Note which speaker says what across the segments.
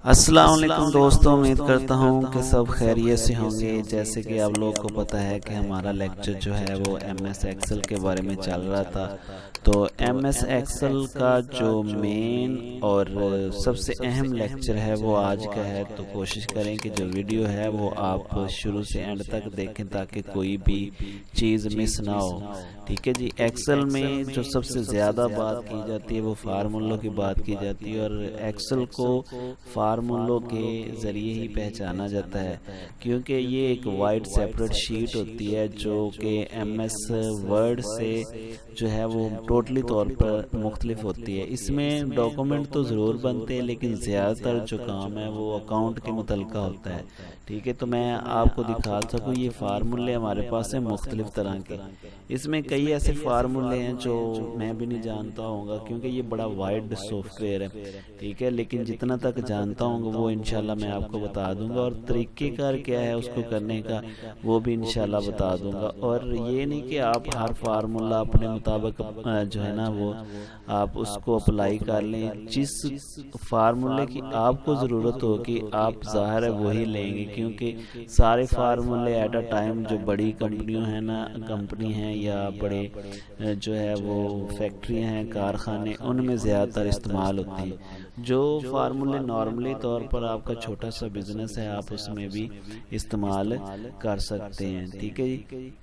Speaker 1: अस्सलाम वालेकुम दोस्तों, उम्मीद करता हूँ कि सब खैरियत से होंगे। जैसे कि आप लोग को पता है कि हमारा लेक्चर जो है वो MS एक्सेल के बारे में चल रहा था। तो MS एक्सेल का जो मेन और सबसे अहम लेक्चर है वो आज का है। तो कोशिश करें कि जो वीडियो है वो आप शुरू से एंड तक देखें ताकि कोई भी चीज़ मिस ना हो। ठीक है जी। एक्सेल में जो सबसे ज़्यादा बात की जाती है वो फार्मूलों की बात की जाती है, और एक्सेल को फार्मूलों के ज़रिए ही पहचाना जाता है, क्योंकि ये एक वाइड सेपरेट शीट होती है जो कि MS वर्ड से जो है वो टोटली तौर पर मुख्तलिफ होती है। इसमें डॉक्यूमेंट तो ज़रूर बनते हैं, लेकिन ज़्यादातर जो काम है वो अकाउंट के मुतल्लिका होता है। ठीक है, तो मैं आपको दिखा सकूँ, ये फार्मूले हमारे पास हैं मुख्तलिफ तरह के। इसमें कई ऐसे फार्मूले हैं जो मैं भी नहीं जानता होऊंगा, क्योंकि ये बड़ा वाइड सॉफ्टवेयर है। ठीक है, लेकिन जितना तक जानता हूँ वो इंशाल्लाह मैं आपको बता दूंगा, और तरीक़ेकार क्या है उसको करने का वो भी इंशाल्लाह बता दूंगा। और ये नहीं कि आप हर फार्मूला अपने मुताबिक जो है ना वो आप उसको अप्लाई कर लें। जिस फार्मूले की आपको ज़रूरत होगी आप ज़ाहिर है वही लेंगे, क्योंकि सारे फार्मूले एट अ टाइम जो बड़ी कंपनियों हैं ना कंपनी हैं या बड़े जो है वो फैक्ट्रियाँ हैं, कारखाने, उनमें ज़्यादातर इस्तेमाल होती है। जो फार्मूले नॉर्मली तौर पर आपका छोटा सा बिजनेस है आप उसमें भी इस्तेमाल कर सकते हैं। ठीक है जी।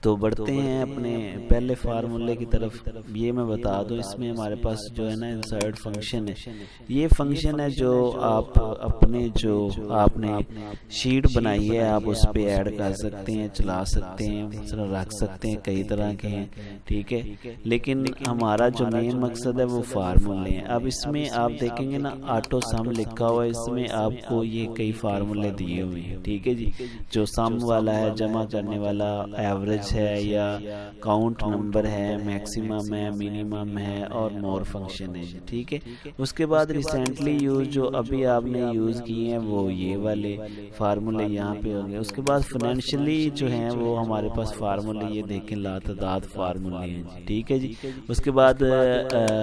Speaker 1: तो बढ़ते हैं अपने पहले फार्मूले की तरफ। ये मैं बता दूं, इसमें हमारे पास जो है ना इंसर्ट फंक्शन है। ये फंक्शन है जो आप अपने जो आपने शीट बनाई है आप उस पर ऐड कर सकते हैं, चला सकते हैं, रख सकते हैं, कई तरह के हैं। ठीक है, लेकिन हमारा जो मेन मकसद है वो फार्मूले हैं। अब इसमें आप देखेंगे ना ऑटो सम लिखा हुआ है, इसमें आपको ये कई फार्मूले दिए हुए हैं। ठीक है जी। जो सम वाला है, जमा करने वाला, एवरेज है या काउंट नंबर है, मैक्सिमम है, मिनिमम है, और मोर फंक्शन है। ठीक है, उसके बाद रिसेंटली यूज जो अभी आपने यूज़ किए हैं वो ये वाले फार्मूले यहाँ पे होंगे। उसके बाद फाइनेंशियली जो हैं वो हमारे पास फार्मूले ये देखें लातादाद फार्मूले हैं। ठीक है जी। उसके बाद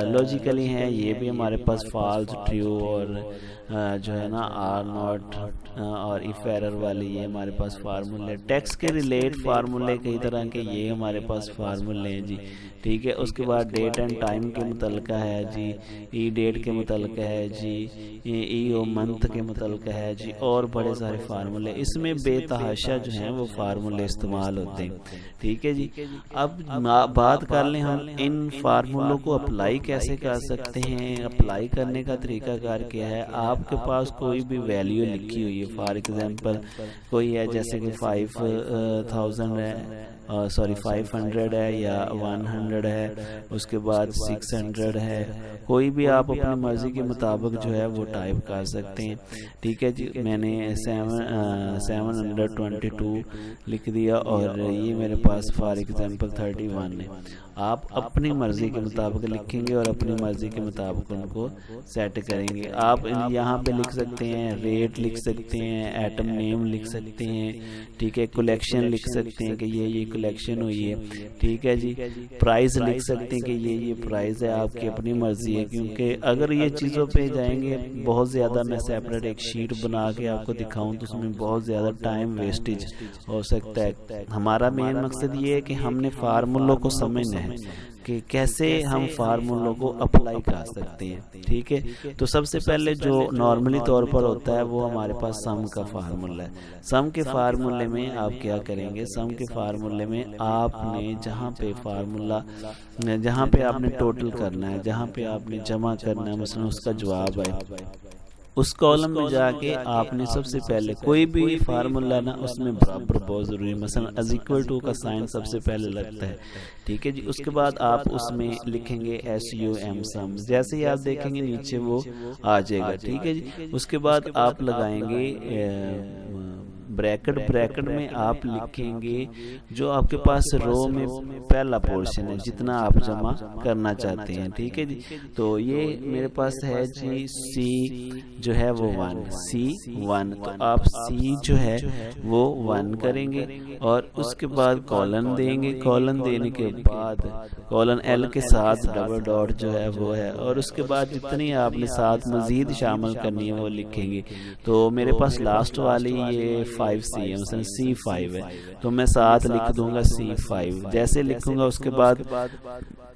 Speaker 1: लॉजिकली हैं, ये भी हमारे पास फॉल्स, ट्रू और जो है ना आर नॉट और इफ एरर वाले ये हमारे पास फार्मूले। टैक्स के रिलेट फार्मूले कई तरह के ये हमारे पास फार्मूले हैं जी। ठीक है, उसके बाद डेट एंड टाइम के मुतल्लिका है जी, ई डेट के मुतल्लिका है जी, ई ओ मंथ के मुतल्लिका है जी, और बड़े सारे फार्मूले इसमें बेतहाशा जो हैं वो फार्मूले इस्तेमाल होते हैं। ठीक है जी। अब बात कर लें हम इन फार्मूलों को अप्लाई कैसे कर सकते हैं। अप्लाई करने का तरीकाकार क्या है, आपके पास कोई भी वैल्यू लिखी हुई है, फॉर एग्जांपल कोई है जैसे कि 5000 है, सॉरी 500 है या 100 है, उसके बाद 600 है, कोई भी आप अपनी मर्ज़ी के मुताबिक जो है वो टाइप कर सकते हैं। ठीक है जी। मैंने 722 लिख दिया और ये मेरे पास फॉर एग्जांपल 31 है। आप अपनी मर्ज़ी के मुताबिक लिखेंगे और अपनी मर्ज़ी के मुताबिक उनको सेट करेंगे। आप यहाँ पे लिख सकते हैं, रेट लिख सकते हैं, एटम नेम लिख सकते हैं। ठीक है, कलेक्शन लिख सकते हैं कि ये कलेक्शन हुई है। ठीक है जी। प्राइस लिख सकते हैं कि ये प्राइस है, आपकी अपनी मर्ज़ी है। क्योंकि अगर ये चीज़ों पे जाएंगे बहुत ज़्यादा, मैं सेपरेट एक शीट बना के आपको दिखाऊं तो उसमें बहुत ज़्यादा टाइम वेस्टेज हो सकता है। हमारा मेन मकसद ये है कि हमने फार्मूलों को समझना है कि कैसे हम फार्मूलों को अप्लाई कर सकते हैं। ठीक है, तो सबसे पहले जो नॉर्मली तौर पर होता है वो हमारे पास सम का फार्मूला है। सम के फार्मूले में आप क्या करेंगे, सम के फार्मूले में आपने जहाँ पे फार्मूला, जहाँ पे आपने टोटल करना है, जहाँ पे आपने जमा करना है, मसलन उसका जवाब है, उस कॉलम में जाके आपने सबसे पहले कोई भी फार्मूला ना उसमें बराबर बहुत ज़रूरी है, मसलन अज इक्वल टू का साइन सबसे पहले लगता है। ठीक है जी। उसके बाद आप उसमें लिखेंगे SUM सम, जैसे ही आप देखेंगे नीचे वो आ जाएगा। ठीक है जी। उसके बाद आप लगाएंगे ब्रैकेट में आप लिखेंगे जो आपके पास रो में पहला पोर्शन है जितना आप जमा करना चाहते हैं। ठीक है जी। तो ये मेरे पास है जी C जो है वो 1, C1, तो आप C जो है वो 1 करेंगे और उसके बाद कॉलन देंगे। कॉलन देने के बाद कॉलन L के साथ डबल डॉट जो है वो है, और उसके बाद जितनी आपने साथ मजीद शामिल करनी है वो लिखेंगे। तो मेरे पास लास्ट वाली ये 5C है, मतलब C5 है, तो मैं साथ लिख दूंगा C5। जैसे लिखूंगा उसके बाद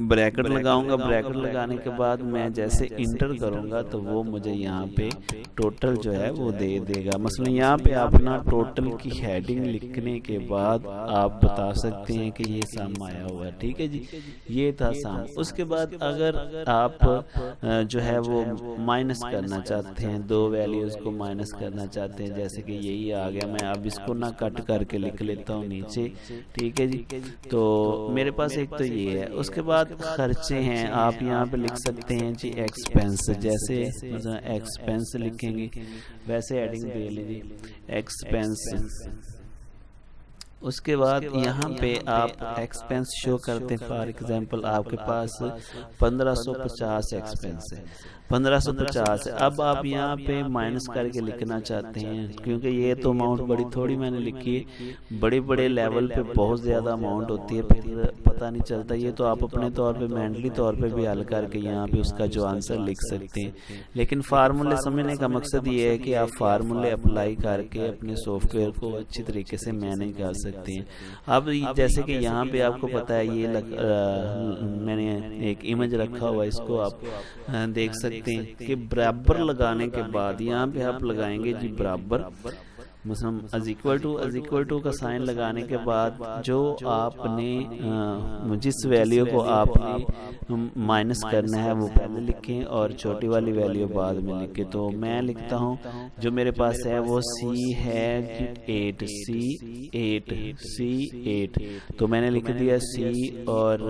Speaker 1: ब्रैकेट लगाऊंगा। ब्रैकेट लगाने के बाद मैं जैसे इंटर करूंगा तो वो मुझे यहाँ पे टोटल जो है वो दे देगा। मसलन यहाँ पे अपना टोटल की हेडिंग लिखने के बाद आप बता सकते हैं कि ये सम आया हुआ है। ठीक है जी, ये था सम। उसके बाद अगर आप जो है वो माइनस करना चाहते हैं, दो वैल्यूज को माइनस करना चाहते हैं, जैसे कि यही आ गया, मैं अब इसको ना कट करके लिख लेता हूँ नीचे। ठीक है जी, तो मेरे पास एक तो ये है। उसके बाद खर्चे हैं, आप यहाँ पे लिख सकते हैं जी एक्सपेंस। जैसे मतलब एक्सपेंस लिखेंगे वैसे हेडिंग दे लीजिए एक्सपेंस। उसके बाद यहाँ पे आप एक्सपेंस शो करते हैं। फॉर एग्जांपल आपके पास 1550 एक्सपेंस है, 1550 है। अब आप यहाँ पे माइनस करके लिखना चाहते हैं, क्योंकि ये तो अमाउंट बड़ी थोड़ी मैंने लिखी है, बड़े बड़े लेवल पे बहुत ज़्यादा अमाउंट होती है, फिर पता नहीं चलता। ये तो आप अपने तौर पे मेंटली तौर पे भी हल करके यहाँ पे उसका जो आंसर लिख सकते हैं। लेकिन फार्मूले समझने का मकसद ये है कि आप फार्मूले अप्लाई करके अपने सॉफ्टवेयर को अच्छी तरीके से मैनेज कर सकते हैं। अब जैसे कि यहाँ पे आपको पता है ये मैंने एक इमेज रखा हुआ है, इसको आप देख सकते हैं कि बराबर लगाने के बाद यहाँ पे आप लगाएंगे जी बराबर, मतलब अज इक्वल टू का साइन लगाने के बाद जो आपने जिस वैल्यू को आपने माइनस करना है वो पहले लिखें और छोटी वाली वैल्यू बाद में लिखें। तो मैं लिखता हूँ जो मेरे पास है वो C है 8, C8। तो मैंने लिख दिया C और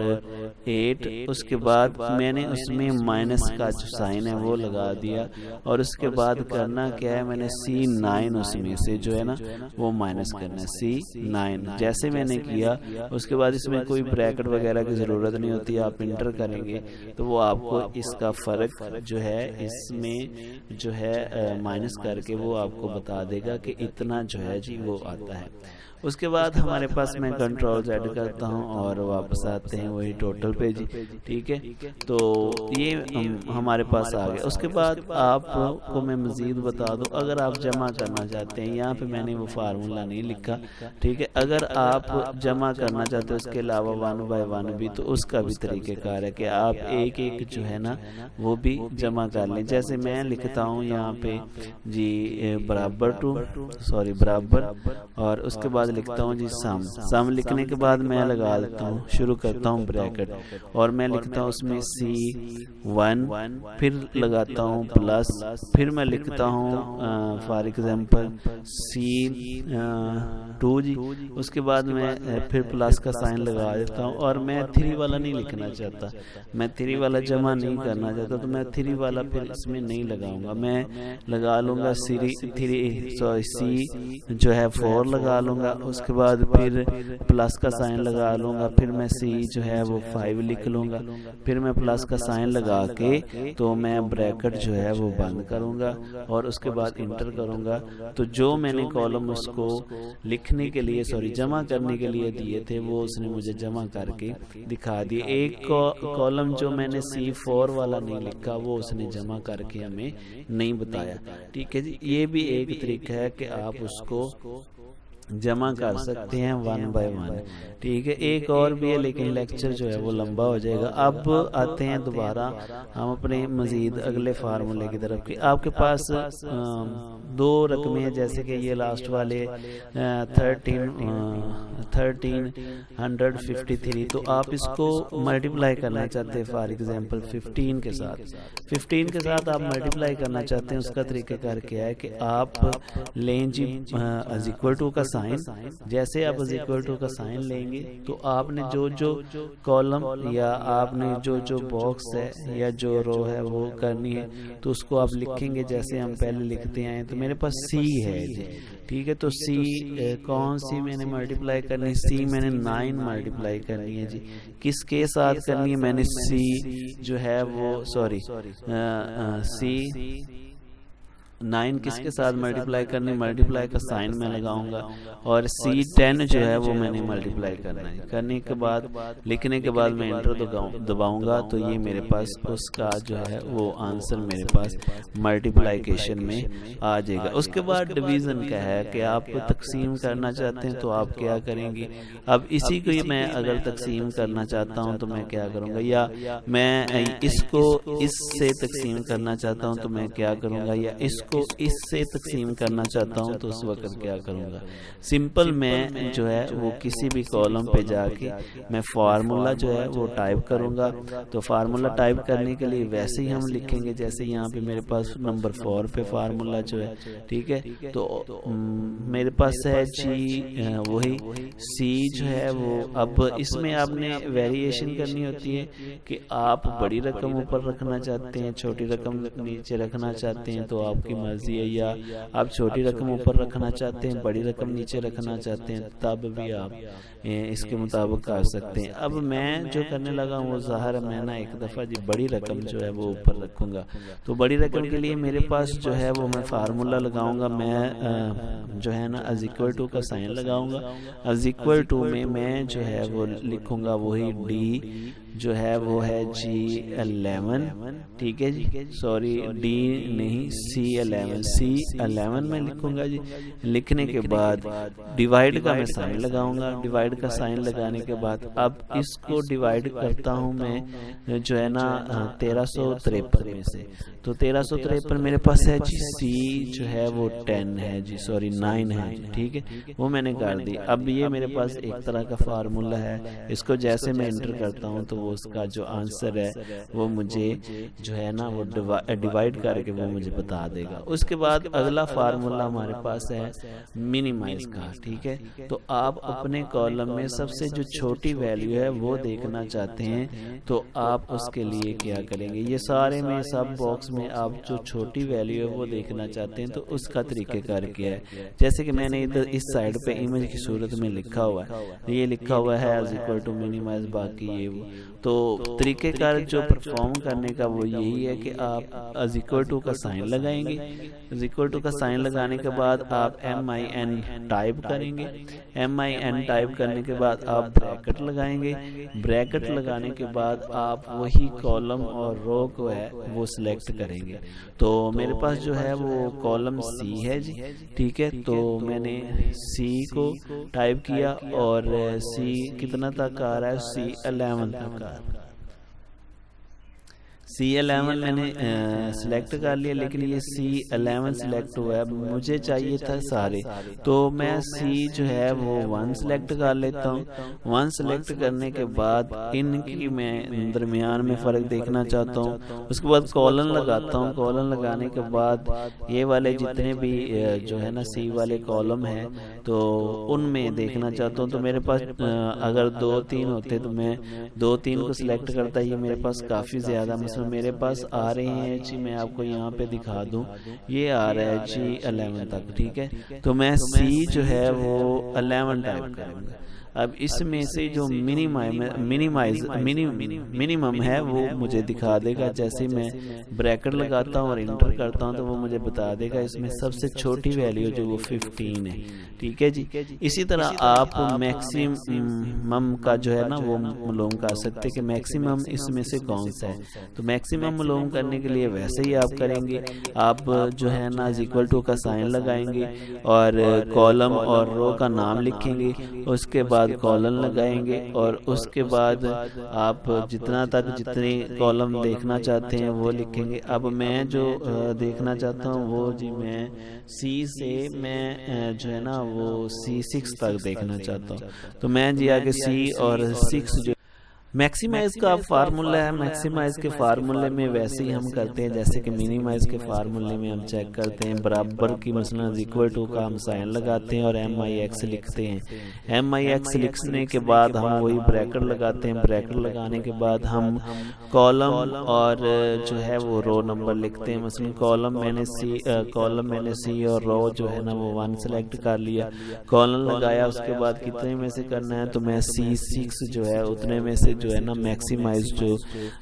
Speaker 1: 8। उसके बाद मैंने उसमें माइनस का जो साइन है वो लगा दिया, और उसके बाद करना क्या है, मैंने C9 उसमें से जो है ना वो माइनस करना है, C9। जैसे मैंने किया उसके बाद इसमें कोई ब्रैकेट वगैरह की ज़रूरत नहीं होती, आप इंटर करेंगे तो वो आपको इसका फ़र्क जो है इसमें जो है माइनस करके वो आपको बता देगा कि इतना जो है जी वो आता है। उसके बाद हमारे पास मैं कंट्रोल Z करता हूं और वापस आते हैं वही टोटल पे जी। ठीक है, तो ये हमारे पास आ गया। उसके बाद आपको मैं मज़ीद बता दूं, अगर आप जमा करना चाहते हैं, यहाँ पे मैंने वो फार्मूला नहीं लिखा। ठीक है, अगर आप जमा करना चाहते हैं उसके अलावा 1 बाय 1 भी, तो उसका भी तरीक़ेकार है कि आप एक एक जो है ना वो भी जमा कर लें। जैसे मैं लिखता हूँ यहाँ पे जी बराबर, और उसके बाद लिखता हूँ जी सम लिखने के बाद मैं लगा देता हूँ, शुरू करता हूँ ब्रैकेट, और मैं लिखता हूँ उसमें C1, फिर लगाता हूँ प्लस, फिर मैं लिखता हूँ फॉर एग्जांपल C2 जी। उसके बाद मैं फिर प्लस का साइन लगा देता हूँ, और मैं 3 वाला नहीं लिखना चाहता, मैं 3 वाला जमा नहीं करना चाहता, तो मैं 3 वाला फिर इसमें नहीं लगाऊंगा, मैं लगा लूँगा C जो है 4 लगा लूँगा। उसके बाद फिर प्लस का साइन लगा लूँगा, फिर मैं C जो है वो 5 लिख लूँगा, फिर मैं प्लस का साइन लगा के तो मैं ब्रैकेट जो है वो बंद करूँगा और उसके बाद इंटर करूँगा। तो जो मैंने कॉलम उसको लिखने के लिए जमा करने के लिए दिए थे वो उसने मुझे जमा करके दिखा दिए। एक कॉलम जो मैंने C4 वाला नहीं लिखा वो उसने जमा करके हमें नहीं बताया। ठीक है जी, ये भी एक तरीका है कि आप उसको जमा कर सकते हैं 1 बाय 1। ठीक है, एक और भी है लेकिन लेक्चर जो है वो लंबा हो जाएगा। अब आते हैं दोबारा हम अपने मजीद अगले फार्मूले की तरफ। कि आपके पास 2 रकमें हैं, जैसे कि ये लास्ट वाले 1353, तो आप इसको मल्टीप्लाई करना चाहते हैं फॉर एग्जांपल 15 के साथ आप मल्टीप्लाई करना चाहते हैं। उसका तरीक़ाकार क्या है कि आप लें जी इज इक्वल टू का साइन। जैसे आप इज इक्वल टू का साइन लेंगे तो आपने जो कॉलम या आपने जो बॉक्स है या जो रो है वो करनी है, तो उसको आप लिखेंगे जैसे हम पहले लिखते हैं। तो मेरे पास C है जी, ठीक है। तो सी कौन सी मैंने मल्टीप्लाई करनी, सी मैंने 9 मल्टीप्लाई करनी है जी। किसके साथ करनी है, मैंने सी जो है वो सॉरी सी 9 किसके साथ मल्टीप्लाई करनी, मल्टीप्लाई का साइन मैं लगाऊंगा, और C10 जो है वो मैंने मल्टीप्लाई करना है। करने के बाद लिखने के बाद मैं एंटर दबाऊंगा तो ये मेरे पास उसका जो है वो आंसर मेरे पास मल्टीप्लिकेशन में आ जाएगा। उसके बाद डिवीज़न का है कि आप तकसीम करना चाहते हैं तो आप क्या करेंगे। अब इसी को ही मैं अगर तकसीम करना चाहता हूँ तो मैं क्या करूँगा, या मैं इसको इससे तकसीम करना चाहता हूँ तो मैं क्या करूँगा, या इसको इससे तकसीम करना चाहता हूं तो उस वक्त क्या करूंगा। सिंपल मैं जो है वो किसी भी कॉलम पे जाके मैं फार्मूला जो है वो टाइप करूंगा। तो फार्मूला टाइप करने के लिए वैसे ही हम लिखेंगे जैसे यहाँ पे मेरे पास नंबर 4 पे फार्मूला जो है, ठीक है। तो मेरे पास है जी वही सी जो है वो। अब इसमें आपने वेरिएशन करनी होती है कि आप बड़ी रकम ऊपर रखना चाहते हैं, छोटी रकम नीचे रखना चाहते हैं तो आपकी मर्जी है, या आप छोटी रकम ऊपर रखना चाहते हैं, बड़ी रकम नीचे रखना चाहते हैं, तब भी आप इसके मुताबिक कर सकते हैं। अब मैं जो करने लगा हूँ वो ज़ाहिर मैं ना एक दफ़ा जी बड़ी रकम जो है वो ऊपर रखूँगा। तो बड़ी रकम के लिए मेरे पास जो है वो मैं फार्मूला लगाऊंगा, मैं जो है ना अज इक्वल टू का साइन लगाऊंगा। अज इक्वल टू में मैं जो है वो लिखूँगा वही डी जो है वो है G11, ठीक है जी, सॉरी डी नहीं C11 में लिखूंगा जी। लिखने के बाद डिवाइड का मैं साइन लगाऊंगा। डिवाइड का साइन लगाने के बाद अब इसको डिवाइड करता हूं मैं जो है ना 1353 में से। तो 1353 मेरे पास है जी, सी जो है वो 10 है जी, सॉरी 9 है जी, ठीक है, वो मैंने कर दी। अब ये मेरे पास एक तरह का फार्मूला है, इसको जैसे मैं एंटर करता हूँ तो वो उसका जो आंसर है वो मुझे जो है ना वो डिवाइड करके वो मुझे बता देगा। उसके बाद अगला फार्मूला हमारे पास है मिनिमाइज का, ठीक है। तो आप अपने कॉलम में सबसे जो छोटी वैल्यू है वो देखना चाहते हैं तो आप उसके लिए क्या करेंगे, ये सारे में सब बॉक्स में आप जो छोटी वैल्यू है वो देखना चाहते हैं तो उसका तरीक़ेकार क्या है। जैसे कि मैंने इधर इस साइड पे इमेज की सूरत में लिखा हुआ है, ये लिखा हुआ है एज इक्वल टू मिनिमाइज, बाकी ये वो। तो तरीक़ेकार जो परफॉर्म करने का वो यही है कि आप एज इक्वल टू का साइन लगाएंगे। एज इक्वल टू का साइन लगाने के बाद आप MIN टाइप करेंगे। MIN टाइप करने के बाद आप ब्रैकेट लगाएंगे। ब्रैकेट लगाने के बाद आप वही कॉलम और रो को है वो सिलेक्ट करेंगे। तो मेरे पास जो है वो कॉलम सी है जी, ठीक है। तो मैंने सी को टाइप किया और सी कितना तक आ रहा है, C11 तक आ रहा है। C11 मैंने सिलेक्ट कर लिया, लेकिन ये C11 सिलेक्ट हुआ है, मुझे चाहिए था सारे। तो मैं C जो है वो 1 सिलेक्ट कर लेता हूँ। 1 सिलेक्ट करने के बाद इनकी मैं दरमियान में फ़र्क देखना चाहता हूँ। उसके बाद कॉलन लगाता हूँ। कॉलन लगाने के बाद ये वाले जितने भी जो है ना C वाले कॉलम हैं तो उनमें देखना चाहता हूँ। तो मेरे पास अगर 2-3 होते तो मैं 2-3 को सिलेक्ट करता। ये मेरे पास काफ़ी ज़्यादा मेरे पास आ रहे हैं जी, मैं आपको यहाँ पे दिखा दूं, ये आ रहा है जी 11 तक, ठीक है। तो मैं C जो है वो 11 टाइप करूँगा। अब इसमें से जो मिनिमम है वो मुझे दिखा देगा। जैसे मैं ब्रैकेट लगाता हूँ और इंटर करता हूँ तो वो मुझे बता देगा इसमें सबसे छोटी वैल्यू जो वो 15 है, ठीक है जी। इसी तरह आप मैक्सिमम का जो है ना वो मालूम कर सकते कि मैक्सिमम इसमें से कौन सा है। तो मैक्सिमम मालूम करने के लिए वैसे ही आप करेंगे, आप जो है ना इक्वल टू का साइन लगाएंगे और कॉलम और रो का नाम लिखेंगे। उसके बाद कॉलम लगाएंगे और उसके बाद आप जितने कॉलम देखना चाहते हैं वो लिखेंगे। अब मैं जो देखना चाहता हूँ वो जी मैं C से मैं जो है ना वो C6 तक देखना चाहता हूँ। तो मैं जी आगे C और 6 जो मैक्सिमाइज का फार्मूला है, मैक्सिमाइज के फार्मूले में वैसे ही हम करते हैं जैसे कि मिनिमाइज के फार्मूले में हम चेक करते हैं बराबर की मसलन इक्वल टू का हम साइन लगाते हैं और MIX लिखते हैं। MIX लिखने के बाद हम वही ब्रैकेट लगाते हैं, ब्रैकेट लगाने के बाद हम कॉलम और जो है वो रो नंबर लिखते हैं। मसलन कॉलम मैंने सी और रो जो है ना वो 1 सेलेक्ट कर लिया, कॉलम लगाया, उसके बाद कितने में से करना है तो मैं C6 जो है उतने में से जो है ना मैक्सिमाइज जो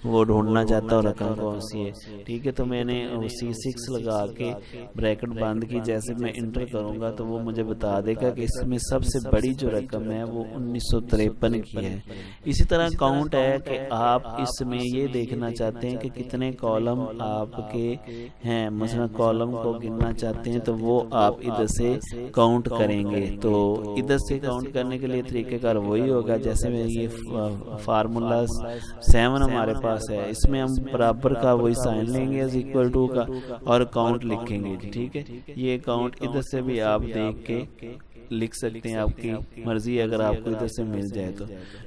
Speaker 1: वो ढूंढना चाहता हूँ रकम कौन सी है। ठीक है, तो मैंने C6 लगा के ब्रैकेट बंद की, जैसे मैं इंटर करूंगा तो वो मुझे बता देगा कि इसमें सबसे बड़ी जो रकम है वो 1953 की है। इसी तरह काउंट है कि आप इसमें ये देखना चाहते हैं कि कितने कॉलम आपके हैं, मसलन कॉलम को गिनना चाहते हैं तो वो आप इधर से काउंट करेंगे। तो इधर से काउंट करने के लिए तरीकेकार वही होगा जैसे में ये फार्मूला 7 हमारे पास है, इसमें हम बराबर का वही साइन लेंगे एज इक्वल टू का और काउंट लिखेंगे। ठीक है, ये काउंट इधर से भी आप देख के लिख सकते हैं, आपकी मर्जी अगर आपको इधर से मिल जाए तो।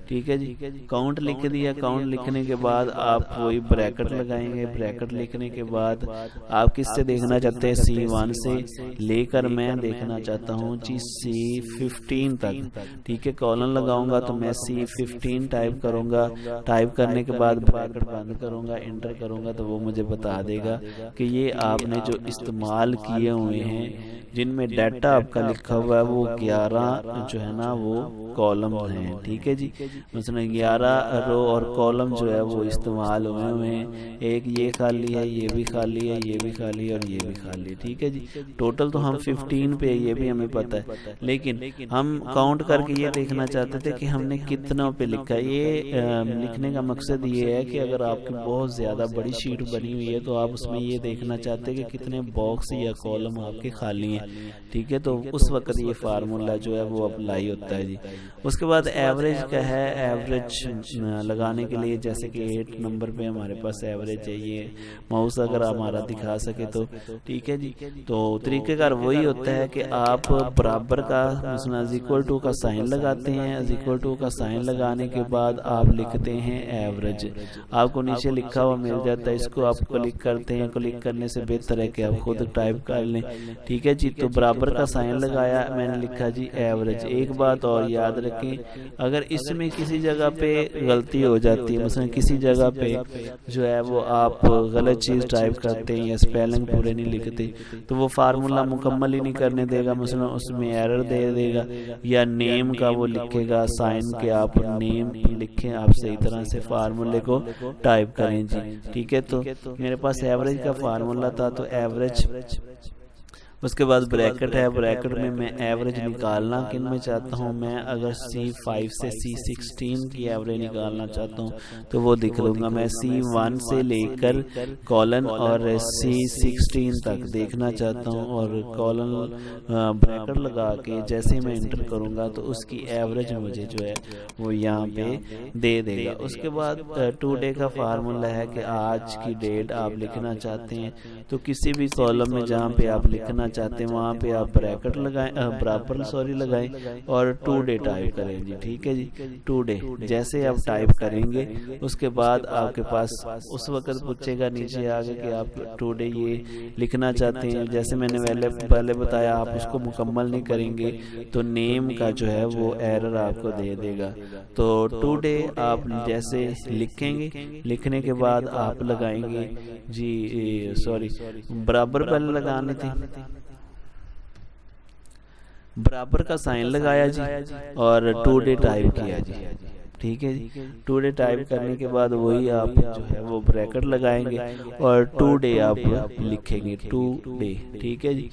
Speaker 1: ठीक है जी, काउंट लिख दिया, काउंट लिखने के बाद आप वही ब्रैकेट लगाएंगे, ब्रैकेट लिखने के बाद आप किससे देखना चाहते हैं C1 से लेकर मैं देखना चाहता हूँ जी C15 तक। ठीक है, कॉलन लगाऊंगा तो मैं C15 टाइप करूंगा, टाइप करने के बाद ब्रैकेट बंद करूंगा, इंटर करूंगा तो वो मुझे बता देगा कि ये आपने जो इस्तेमाल किए हुए हैं जिनमें डाटा आपका लिखा हुआ है वो 11 जो है ना वो कॉलम हैं। ठीक है जी, मसलन 11 रो और कॉलम जो है वो इस्तेमाल हुए हैं, एक ये खाली है, ये भी खाली है, ये भी खाली है और ये भी खाली है। ठीक है जी, टोटल तो हम 15 पे, ये भी हमें पता है, लेकिन हम काउंट करके ये देखना चाहते थे कि हमने कितना पे लिखा है। ये लिखने का मकसद ये है कि अगर आपकी बहुत ज़्यादा बड़ी शीट बनी हुई है तो आप उसमें ये देखना चाहते हैं कि कितने बॉक्स या कॉलम आपके खाली हैं। ठीक है, तो उस वक्त ये फार्मूला जो है वो अप्लाई होता है जी। उसके बाद एवरेज का है, एवरेज लगाने के लिए जैसे कि 8 नंबर पे हमारे पास एवरेज है, ये माउस अगर हमारा दिखा सके तो। ठीक है जी, तो तरीकेकार वही होता है कि आप बराबर का मसलन इक्वल टू का साइन लगाते हैं, इक्वल टू का साइन लगाने के बाद आप लिखते हैं एवरेज, आपको नीचे लिखा हुआ मिल जाता है, इसको आप क्लिक करते हैं, क्लिक करने से बेहतर है कि आप खुद टाइप कर लें। ठीक है जी, तो बराबर का साइन लगाया, मैंने लिखा जी एवरेज। एक बात और याद रखें, अगर इसमें किसी जगह पे गलती हो जाती है, मसलन किसी जगह पे जो है वो आप गलत चीज़ टाइप करते हैं या स्पेलिंग पूरे नहीं लिखते तो वो फार्मूला मुकम्मल ही नहीं करने देगा, मसलन उसमें एरर दे देगा या नेम का वो लिखेगा, साइन के आप नेम लिखें, आप सही तरह से फार्मूले को टाइप करें जी। ठीक है, तो मेरे पास एवरेज का फार्मूला था तो एवरेज, उसके बाद ब्रैकेट है, ब्रैकेट में मैं एवरेज निकालना किन में चाहता हूँ, मैं अगर C5 से C16 की एवरेज निकालना चाहता हूँ तो वो दिख लूँगा, मैं C1 से लेकर कॉलन और C16 तक देखना चाहता हूँ और कॉलन ब्रैकेट लगा के जैसे मैं इंटर करूँगा तो उसकी एवरेज मुझे जो है वो यहाँ पे दे देगा। उसके बाद टुडे का फार्मूला है कि आज की डेट आप लिखना चाहते हैं तो किसी भी कॉलम में जहाँ पे आप लिखना चाहते हैं वहाँ पे आप ब्रैकेट लगाएं, बराबर लगाएं और टुडे टाइप करें जी। ठीक है जी, टुडे जैसे आप टाइप करेंगे उसके बाद आपके पास उस वक्त पूछेगा नीचे आगे कि आप टुडे ये लिखना चाहते हैं, जैसे मैंने पहले बताया आप उसको मुकम्मल नहीं करेंगे तो नेम का जो है वो एरर आपको दे देगा। तो टुडे आप जैसे लिखेंगे, लिखने के बाद आप लगाएंगे जी, सॉरी बराबर पहले लगाने थे, बराबर का साइन लगाया जी और टुडे टाइप किया जी। ठीक है जी, टुडे टाइप करने के बाद वही आप जो है वो ब्रैकेट लगाएंगे और टुडे आप लिखेंगे टुडे। ठीक है जी,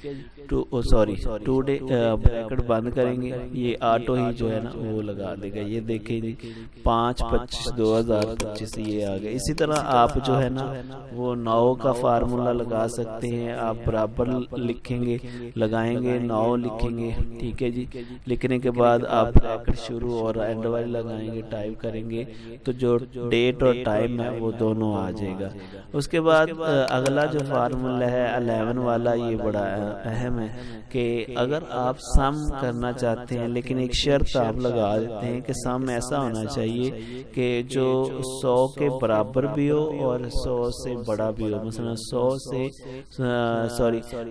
Speaker 1: टुडे ब्रैकेट बंद करेंगे, ये ऑटो ही जो है ना वो लगा देगा। ये देखिए जी 5/25/2025 ये आ गया। इसी तरह आप जो है ना वो 9 का फार्मूला लगा सकते हैं, आप बराबर लिखेंगे, लगाएंगे 9 लिखेंगे। ठीक है जी, लिखने के बाद आप ब्रैकेट शुरू और एंड वाली लगाएंगे, टाइप करेंगे तो जो डेट और टाइम है वो दोनों आ जाएगा। उसके बाद अगला जो फार्मूला है 11 वाला, ये बड़ा अहम अहम है कि अगर आप सम करना चाहते हैं, लेकिन एक शर्त आप लगा देते हैं कि सम ऐसा होना चाहिए कि जो 100 के बराबर भी हो और 100 से बड़ा भी हो। मसलन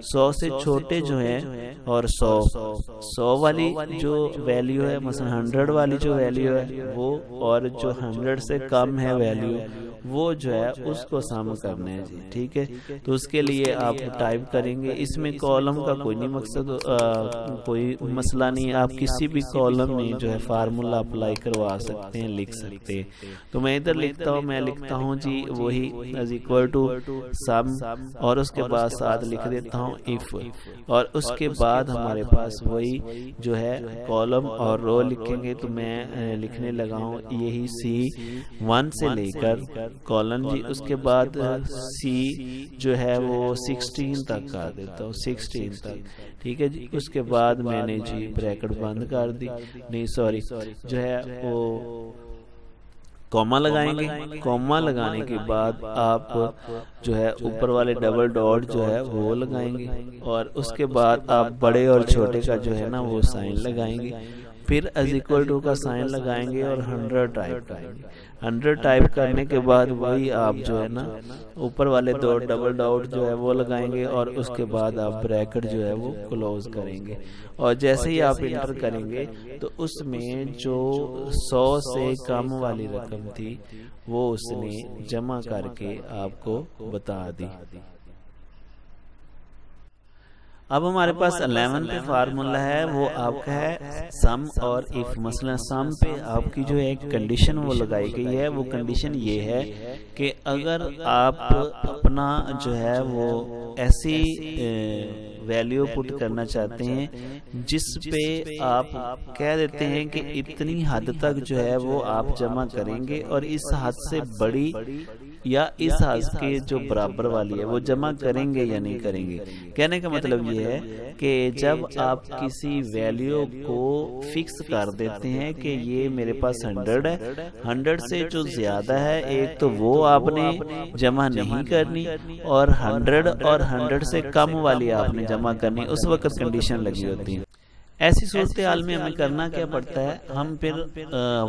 Speaker 1: 100 से छोटे जो है और 100 वाली जो वैल्यू है, मसलन 100 वाली जो वैल्यू है वो, और जो 100 से कम है वैल्यू वो जो है उसको सम करना है जी। ठीक है, तो उसके लिए आप टाइप करेंगे। इसमें कॉलम का कोई नहीं मकसद, कोई मसला नहीं, आप किसी भी कॉलम में जो है फार्मूला अप्लाई करवा सकते हैं, लिख सकते हैं। तो मैं इधर लिखता हूँ, मैं लिखता हूँ जी वही इज इक्वल टू सम, और उसके बाद साथ लिख देता हूँ इफ, और उसके बाद हमारे पास वही जो है कॉलम और रो लिखेंगे। तो मैं लिखने लगा हूँ यही C1 से लेकर कॉलन जी, उसके बाद C जो है वो 16 तक कर देता हूँ, 16 तक। ठीक है जी, उसके बाद मैंने जी ब्रैकेट बंद कर दी, नहीं सॉरी जो है वो कॉमा लगाएंगे। कॉमा लगाने के बाद आप जो है ऊपर वाले डबल डॉट जो है वो लगाएंगे, और उसके बाद आप बड़े और छोटे का जो है ना वो साइन लगाएंगे, फिर इज इक्वल टू का साइन लगाएंगे और 100 टाइप करेंगे। 100 टाइप करने के बाद वही आप जो है ना ऊपर वाले दो डबल डॉट जो है वो लगाएंगे, और उसके बाद आप ब्रैकेट जो है वो क्लोज करेंगे। और जैसे ही आप इंटर करेंगे तो उसमें जो 100 से कम वाली रकम थी वो उसने जमा करके आपको बता दी। अब हमारे पास 11 पे फार्मूला है, वो आपका है सम और इफ। मसलन सम पे आपकी जो एक कंडीशन वो लगाई गई है, वो कंडीशन ये है कि अगर आप अपना जो है वो ऐसी वैल्यू पुट करना चाहते हैं जिस पे आप कह देते हैं कि इतनी हद तक जो है वो आप जमा करेंगे, और इस हद से बड़ी या इस हद के जो बराबर वाली है वो जमा करेंगे या नहीं करेंगे। कहने का मतलब ये है कि जब आप किसी वैल्यू को फिक्स कर देते हैं कि ये मेरे पास 100 है, 100 से जो ज्यादा है एक तो वो आपने जमा नहीं करनी, और 100 और 100 से कम वाली आपने जमा करनी, उस वक्त कंडीशन लगी होती है। ऐसी सूरत हाल में हमें करना क्या पड़ता है, हम फिर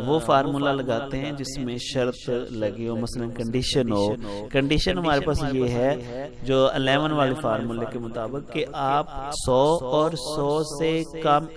Speaker 1: वो फार्मूला लगाते हैं जिसमें शर्त लगी हो, मसलन कंडीशन हो। कंडीशन हमारे पास ये है जो 11 वाले फार्मूले के मुताबिक कि आप 100 और 100 से कम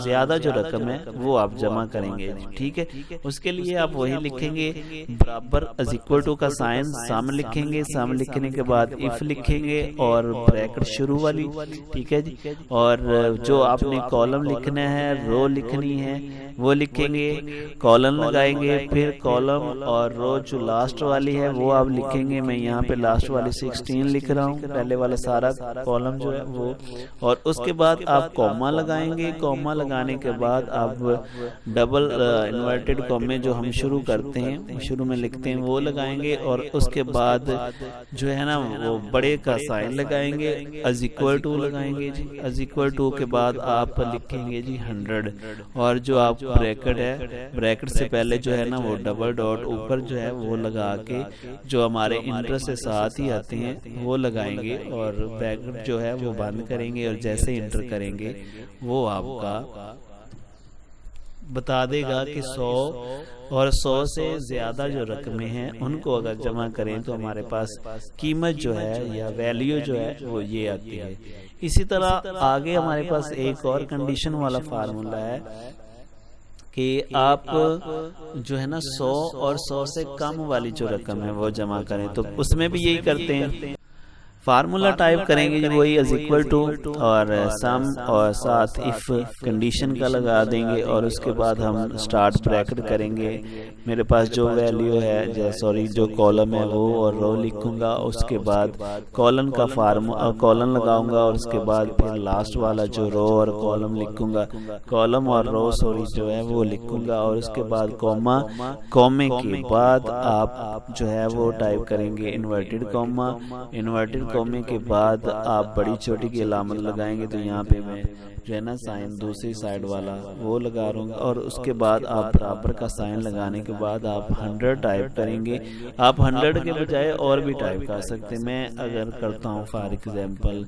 Speaker 1: ज्यादा जो रकम है वो आप जमा करेंगे। ठीक है, उसके लिए आप वही लिखेंगे बराबर इज इक्वल टू का साइन सम लिखेंगे, सम लिखने के बाद इफ लिखेंगे और ब्रैकेट शुरू वाली। ठीक है जी, और जो आपने कॉलम लिखना है, रो लिखनी है, वो लिखेंगे, कॉलम लगाएंगे, फिर कॉलम और रो जो लास्ट वाली है वो आप लिखेंगे। मैं यहाँ पे लास्ट वाली 16 लिख रहा हूँ, पहले वाला सारा कॉलम जो है वो, और उसके बाद आप कॉमा लगाएंगे। कॉमा लगाने के बाद आप डबल इन्वर्टेड कॉमे जो हम शुरू करते हैं, शुरू में लिखते हैं, वो लगाएंगे, और उसके बाद जो है ना वो बड़े का साइन लगाएंगे, इज इक्वल टू लगाएंगे जी। इज इक्वल टू के बाद आप लिखेंगे जी 100, और जो आप ब्रैकेट है, ब्रैकेट से पहले जो है ना वो डबल डॉट ऊपर जो है वो लगा के जो हमारे इंटर से साथ ही आते हैं वो लगाएंगे, और ब्रैकेट जो है वो बंद करेंगे, और जैसे इंटर करेंगे वो आपका बता देगा कि 100 और 100 से ज्यादा जो रकमें हैं उनको अगर जमा करें तो हमारे पास कीमत जो है या वैल्यू जो है वो ये आती है। इसी तरह आगे हमारे पास एक और कंडीशन वाला फार्मूला है कि आप जो है ना 100 और 100 से कम वाली जो रकम है वो जमा करें, तो उसमें भी यही करते हैं। फार्मूला टाइप करेंगे वही इज इक्वल टू और सम और साथ इफ कंडीशन का लगा देंगे, और उसके बाद हम स्टार्ट ब्रैकेट करेंगे। मेरे पास जो वैल्यू है सॉरी जो कॉलम है वो और रो लिखूंगा, उसके बाद कॉलन का कॉलन लगाऊंगा, और उसके बाद फिर लास्ट वाला जो रो और कॉलम लिखूंगा, कॉलम और रो सॉरी जो है वो लिखूंगा, और उसके बाद कॉमा, कॉमे के बाद आप जो है वो टाइप करेंगे इन्वर्टेड कॉमा, इन्वर्टेड कॉमे के बाद आप बड़ी छोटी की अलामत लगाएंगे। तो यहाँ पे मैं जो है ना साइन दूसरी साइड वाला वो लगा दूंगा, और उसके बाद आप बराबर का साइन लगाने के बाद आप 100 टाइप करेंगे। आप 100 के बजाय और भी टाइप कर सकते हैं। मैं अगर करता हूँ फॉर एग्जांपल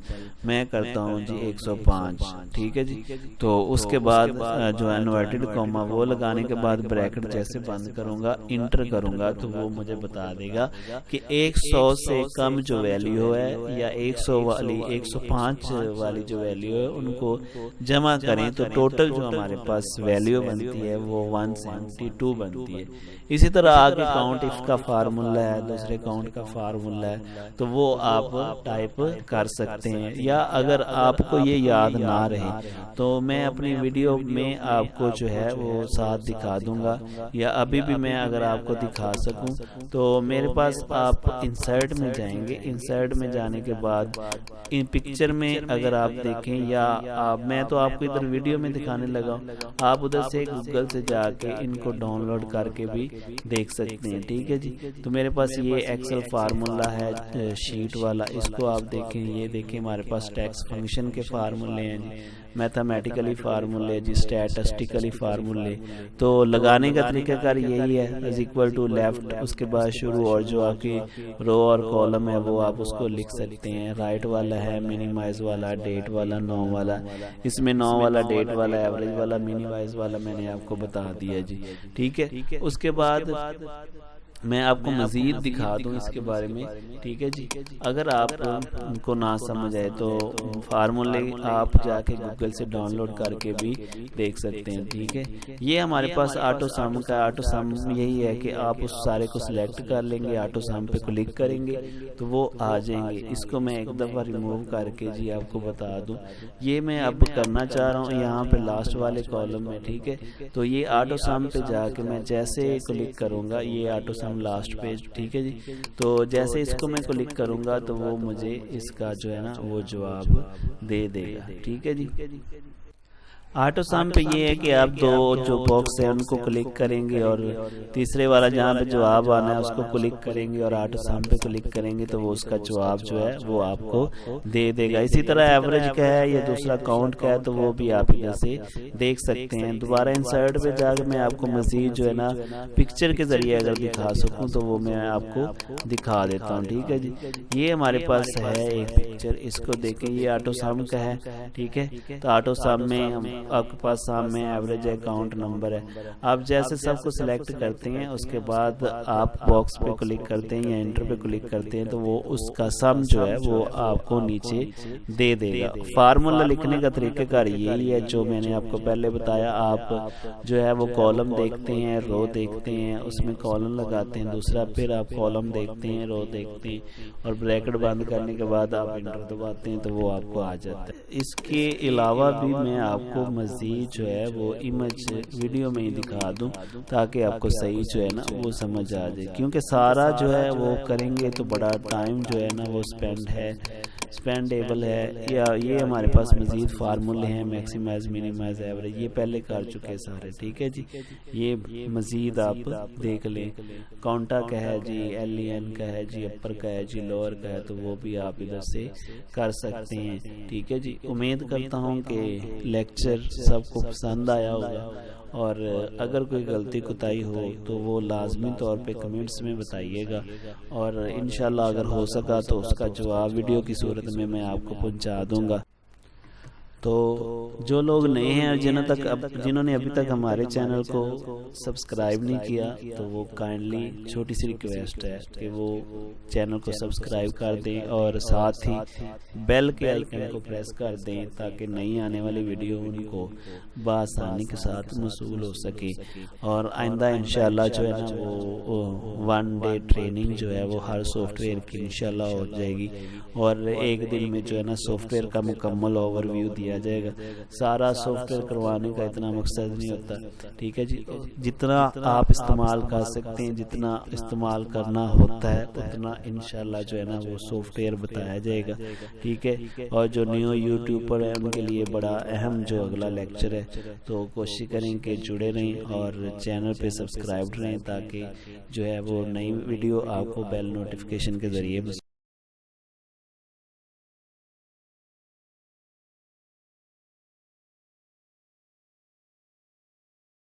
Speaker 1: मैं करता हूँ जी 105, ठीक है जी। तो उसके बाद जो है इन्वर्टेड कॉमा वो लगाने के बाद ब्रैकेट जैसे बंद करूंगा, इंटर करूंगा, तो वो मुझे बता देगा कि 100 से कम जो वैल्यू है या 100 वाली 105 वाली जो वैल्यू है उनको जमा करें तो टोटल जो हमारे पास वैल्यू बनती है वो 172 बनती है। इसी तरह आगे काउंट इफ का फार्मूला है, दूसरे काउंट का फार्मूला है, तो वो आप टाइप कर सकते हैं। या अगर आपको ये याद ना रहे तो मैं अपनी वीडियो में आपको जो है वो साथ दिखा दूंगा, या अभी भी मैं अगर आपको दिखा सकूं तो मेरे पास आप इंसर्ट में जाएंगे। इंसर्ट में जाने के बाद इन पिक्चर में अगर आप देखें, या मैं तो आपको इधर वीडियो में दिखाने लगा, आप उधर से गूगल से जाके इनको डाउनलोड करके भी देख सकते हैं, ठीक है जी। तो मेरे पास ये एक्सेल फार्मूला है शीट वाला, इसको आप देखें, ये देखें हमारे पास टैक्स फंक्शन के फार्मूले हैं जी, मैथमेटिकली फार्मूले जी, स्टैटिस्टिकली फार्मूले। तो लगाने का तरीकाकार यही है, इज इक्वल टू लेफ्ट, उसके बाद शुरू, और जो आपकी रो और कॉलम है वो आप उसको लिख सकते हैं। राइट वाला है मिनिमाइज वाला, डेट वाला, 9 वाला, इसमें 9 वाला, डेट वाला, एवरेज वाला, मिनिमाइज वाला मैंने आपको बता दिया जी, ठीक है। उसके बाद मैं आपको मजीद दिखा दूं इसके बारे में, ठीक है जी। अगर आप उनको ना समझ आए तो फार्मूले आप जाके गूगल से डाउनलोड करके भी देख सकते हैं, ठीक है। ये हमारे पास ऑटो सम का, ऑटो सम यही है कि आप उस सारे को सिलेक्ट कर लेंगे, ऑटो सम पे क्लिक करेंगे तो वो आ जाएंगे। इसको मैं एक दफ़ा रिमूव करके जी आपको बता दूं, ये मैं अब करना चाह रहा हूँ यहाँ पे लास्ट वाले कॉलम में, ठीक है। तो ये ऑटो सम पे जाके मैं जैसे क्लिक करूँगा, ये ऑटो सम लास्ट पेज, ठीक है जी। तो जैसे इसको मैं क्लिक करूंगा तो वो मुझे इसका जो है ना वो जवाब दे देगा, ठीक है जी। ऑटो सम पे ये है कि आप दो जो बॉक्स है उनको क्लिक करेंगे और तीसरे वाला जहाँ पे जवाब आना है उसको क्लिक करेंगे और ऑटो सम पे क्लिक करेंगे तो वो उसका जवाब जो है वो आपको दे देगा। इसी तरह एवरेज का है या दूसरा काउंट का है तो वो भी आप इधर से देख सकते हैं। दोबारा इंसर्ट पे जाकर मैं आपको मजीद जो है ना पिक्चर के जरिए अगर दिखा सकूँ तो वो मैं आपको दिखा देता हूँ, ठीक है जी। ये हमारे पास है एक पिक्चर, इसको देखें, ये ऑटो सम का है, ठीक है। तो ऑटो सम में हम आपके पास सामने एवरेज है, काउंट नंबर है। आप जैसे सबको सिलेक्ट करते हैं उसके बाद आप बॉक्स पे क्लिक करते हैं या एंटर पे क्लिक करते हैं तो वो उसका सम जो है वो आपको नीचे दे देगा। फार्मूला लिखने का तरीकाकार यही है जो मैंने आपको पहले बताया। आप जो है वो कॉलम देखते हैं, रो देखते हैं, उसमें कॉलम लगाते हैं, दूसरा फिर आप कॉलम देखते हैं, रो देखते हैं और ब्रैकेट बंद करने के बाद आप एंटर दबाते हैं तो वो आपको आ जाता है। इसके अलावा भी मैं आपको मजीद जो है वो इमेज वीडियो में ही दिखा दूं ताकि आपको सही जो है ना वो समझ आ जाए, क्योंकि सारा जो है वो करेंगे तो बड़ा टाइम जो है ना वो स्पेंडेबल है। या ये हमारे पास मजीद फार्मूले हैं, मैक्सिमाइज, मिनिमाइज, एवरेज, ये पहले कर चुके हैं सारे, ठीक है जी। ये मजीद आप देख लें। काउंटा का है जी, LEN का है जी, अपर का है जी, लोअर का है, तो वो भी आप इधर से कर सकते हैं, ठीक है जी। उम्मीद करता हूँ कि लेक्चर सबको पसंद आया होगा और अगर कोई गलती कोताही हो तो वो लाजमी तौर पे कमेंट्स में बताइएगा और इंशाल्लाह अगर हो सका तो उसका जवाब वीडियो की सूरत में मैं आपको पहुंचा दूंगा। तो जो लोग नए हैं और जिन्होंने अभी तक हमारे चैनल को सब्सक्राइब नहीं किया तो वो काइंडली छोटी सी रिक्वेस्ट है कि वो चैनल को सब्सक्राइब कर दें और साथ ही बेल के आइकन को प्रेस कर दें ताकि नई आने वाली वीडियो उनको बआसानी के साथ मौसूल हो सके। और आइंदा इंशाल्लाह जो है ना वो 1 डे ट्रेनिंग जो है वो हर सॉफ्टवेयर की इंशाल्लाह हो जाएगी और एक दिन में जो है ना सॉफ्टवेयर का मुकम्मल ओवरव्यू दिया जाएगा। सारा सॉफ्टवेयर करवाने का इतना मकसद नहीं होता, ठीक है जी। जितना आप इस्तेमाल कर सकते हैं, जितना इस्तेमाल करना होता है उतना इंशाल्लाह जो है ना वो सॉफ्टवेयर बताया जाएगा, ठीक है। और जो न्यू यूट्यूबर है उनके लिए बड़ा अहम जो अगला लेक्चर है, तो कोशिश करें कि जुड़े रहें और चैनल पे सब्सक्राइब रहें ताकि जो है वो नई वीडियो आपको बेल नोटिफिकेशन के जरिए